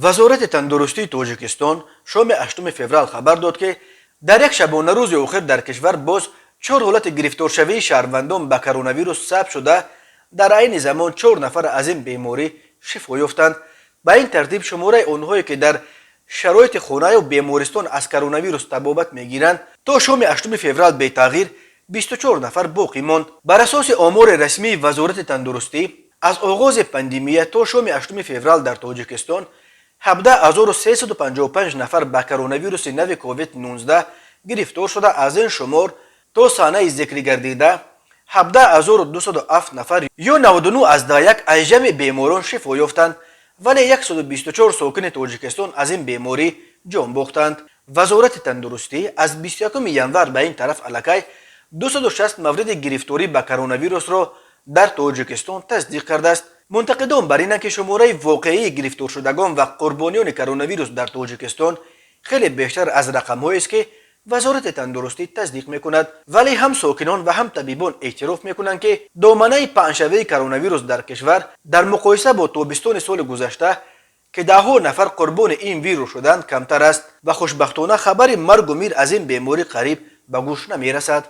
وزارت تندرستی تاجیکستان شام 8 فوریه خبر داد که در یک شبانه روز آخر در کشور باز 4 حالت گرفتار شوی شهروندان به کرونا ویروس ثبت شده. در عین زمان 4 نفر از این بیماری شفا یافتند. به این ترتیب شماره آنهایی که در شرایط خانه و بیمارستان از کرونا ویروس تبابت میگیرند تا شام 8 فوریه به تغییر 24 نفر باقی ماند. بر اساس آمار رسمی وزارت تندرستی از آغاز پاندمی تا شام 8 فوریه در تاجیکستان 17355 نفر به کرونا ویروس نو کووید 19 گرفتار شده. از این شمار تا ثانیه ذکر گردیده 17207 نفر یا 99 از ده یک انجام بیماران شفا یافتند، ولی 124 ساکن تاجیکستان از این بیماری جان باختند. وزارت تندرستی از 21 ینور به این طرف الکی 260 مورد گرفتاری به کرونا ویروس را در تاجیکستان تصدیق کرده است. منتقدان بر اینند که شماره واقعی گرفتار شدگان و قربانیان کرونا ویروس در تاجیکستان خیلی بیشتر از رقم‌هایی است که وزارت تندرستی تصدیق میکند، ولی هم ساکنان و هم طبیبان اعتراف میکنند که دامنه پنجشنبه کرونا ویروس در کشور در مقایسه با تابستان سال گذشته که ده ها نفر قربان این ویروس شدند کمتر است و خوشبختانه خبر مرگ و میر از این بیماری قریب به گوش نمیرسد.